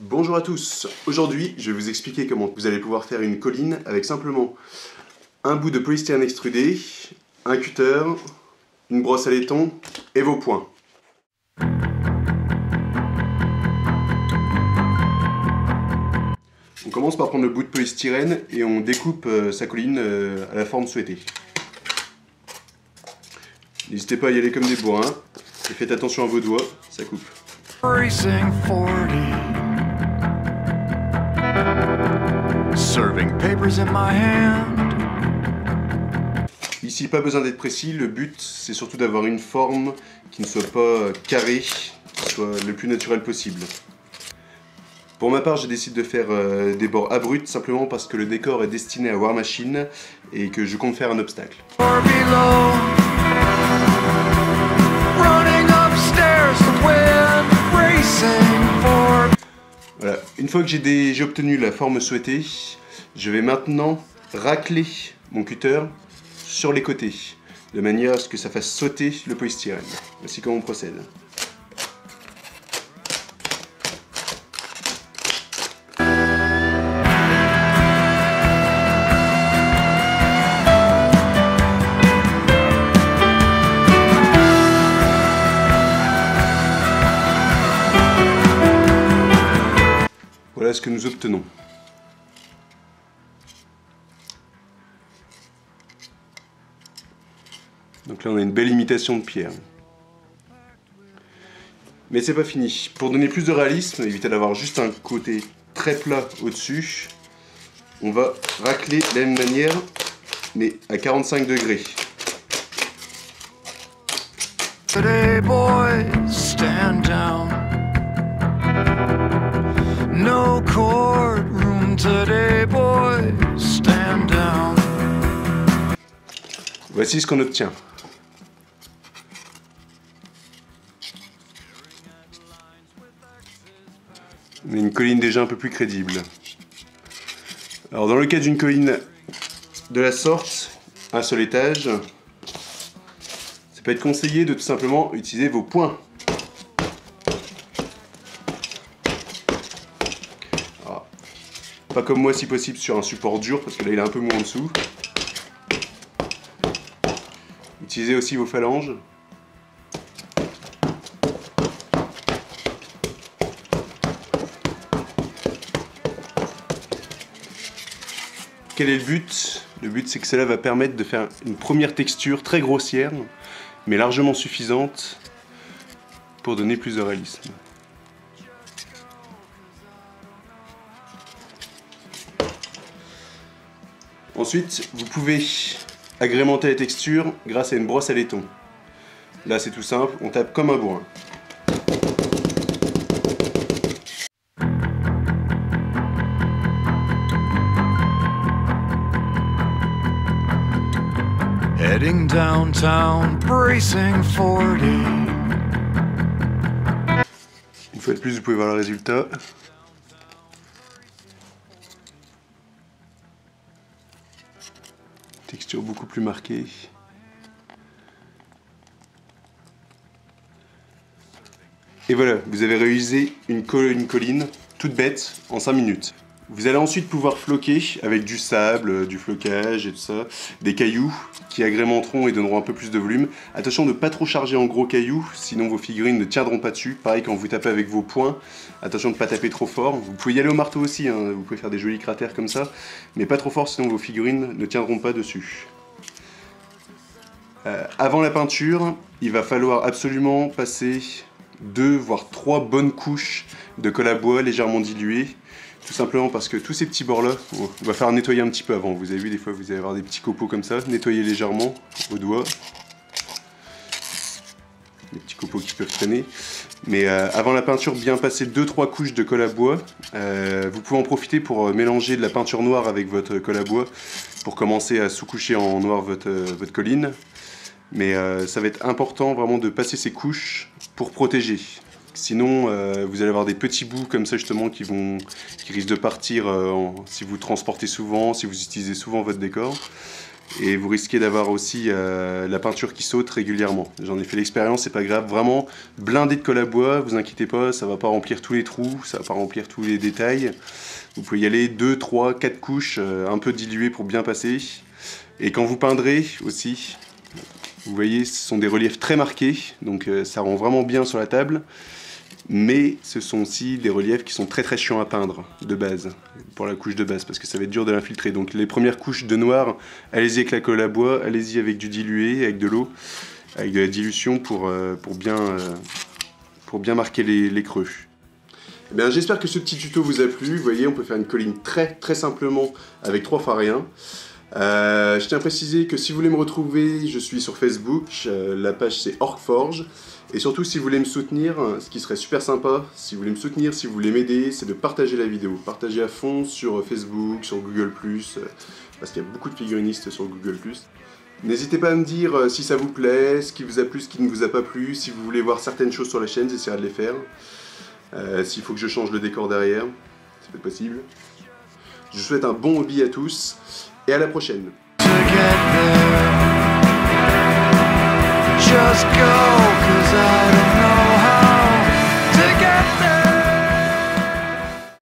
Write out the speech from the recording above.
Bonjour à tous, aujourd'hui je vais vous expliquer comment vous allez pouvoir faire une colline avec simplement un bout de polystyrène extrudé, un cutter, une brosse à laiton et vos poings. On commence par prendre le bout de polystyrène et on découpe sa colline à la forme souhaitée. N'hésitez pas à y aller comme des bourrins et faites attention à vos doigts, ça coupe. Serving papers in my hand. Ici, pas besoin d'être précis, le but c'est surtout d'avoir une forme qui ne soit pas carrée, qui soit le plus naturel possible. Pour ma part, j'ai décidé de faire des bords abrupts simplement parce que le décor est destiné à War Machine et que je compte faire un obstacle. Voilà, une fois que j'ai obtenu la forme souhaitée, je vais maintenant racler mon cutter sur les côtés, de manière à ce que ça fasse sauter le polystyrène. Voici comment on procède. Voilà ce que nous obtenons. Donc là on a une belle imitation de pierre. Mais c'est pas fini. Pour donner plus de réalisme, éviter d'avoir juste un côté très plat au-dessus, on va racler de la même manière, mais à 45 degrés. Today, boys, stand down. No courtroom today, boys, stand down. Voici ce qu'on obtient. On a une colline déjà un peu plus crédible. Alors dans le cas d'une colline de la sorte, un seul étage, ça peut être conseillé de tout simplement utiliser vos poings. Alors, pas comme moi si possible sur un support dur parce que là il est un peu mou en dessous. Utilisez aussi vos phalanges. Quel est le but? Le but c'est que cela va permettre de faire une première texture très grossière, mais largement suffisante pour donner plus de réalisme. Ensuite, vous pouvez agrémenter la texture grâce à une brosse à laiton. Là c'est tout simple, on tape comme un bourrin. Heading downtown, bracing 40. Une fois de plus, vous pouvez voir le résultat. Texture beaucoup plus marquée. Et voilà, vous avez réalisé une colline toute bête en 5 minutes. Vous allez ensuite pouvoir floquer avec du sable, du flocage et tout ça, des cailloux qui agrémenteront et donneront un peu plus de volume. Attention de ne pas trop charger en gros cailloux, sinon vos figurines ne tiendront pas dessus. Pareil quand vous tapez avec vos poings, attention de ne pas taper trop fort. Vous pouvez y aller au marteau aussi, hein. Vous pouvez faire des jolis cratères comme ça, mais pas trop fort sinon vos figurines ne tiendront pas dessus. Avant la peinture, il va falloir absolument passer 2 voire 3 bonnes couches de colle à bois légèrement diluée. Tout simplement parce que tous ces petits bords là, on va faire nettoyer un petit peu avant. Vous avez vu, des fois vous allez avoir des petits copeaux comme ça. Nettoyez légèrement au doigt. Des petits copeaux qui peuvent traîner. Mais avant la peinture, bien passer 2-3 couches de colle à bois. Vous pouvez en profiter pour mélanger de la peinture noire avec votre colle à bois pour commencer à sous-coucher en noir votre colline. Mais ça va être important vraiment de passer ces couches pour protéger. Sinon, vous allez avoir des petits bouts comme ça justement qui risquent de partir si vous transportez souvent, si vous utilisez souvent votre décor. Et vous risquez d'avoir aussi la peinture qui saute régulièrement. J'en ai fait l'expérience, c'est pas grave. Vraiment blindé de colle à bois, vous inquiétez pas, ça va pas remplir tous les trous, ça va pas remplir tous les détails. Vous pouvez y aller 2, 3, 4 couches, un peu diluées pour bien passer. Et quand vous peindrez aussi, vous voyez, ce sont des reliefs très marqués, donc ça rend vraiment bien sur la table. Mais ce sont aussi des reliefs qui sont très très chiants à peindre de base, pour la couche de base, parce que ça va être dur de l'infiltrer. Donc les premières couches de noir, allez-y avec la colle à bois, allez-y avec du dilué, avec de l'eau, avec de la dilution pour bien marquer les creux. Eh bien, j'espère que ce petit tuto vous a plu. Vous voyez, on peut faire une colline très très simplement avec 3 fois rien. Je tiens à préciser que si vous voulez me retrouver, je suis sur Facebook, la page c'est Orgforge. Et surtout, si vous voulez me soutenir, ce qui serait super sympa, si vous voulez me soutenir, si vous voulez m'aider, c'est de partager la vidéo. Partager à fond sur Facebook, sur Google+, parce qu'il y a beaucoup de figurinistes sur Google+. N'hésitez pas à me dire si ça vous plaît, ce qui vous a plu, ce qui ne vous a pas plu, si vous voulez voir certaines choses sur la chaîne, j'essaierai de les faire. S'il faut que je change le décor derrière, c'est peut-être possible. Je vous souhaite un bon hobby à tous, et à la prochaine.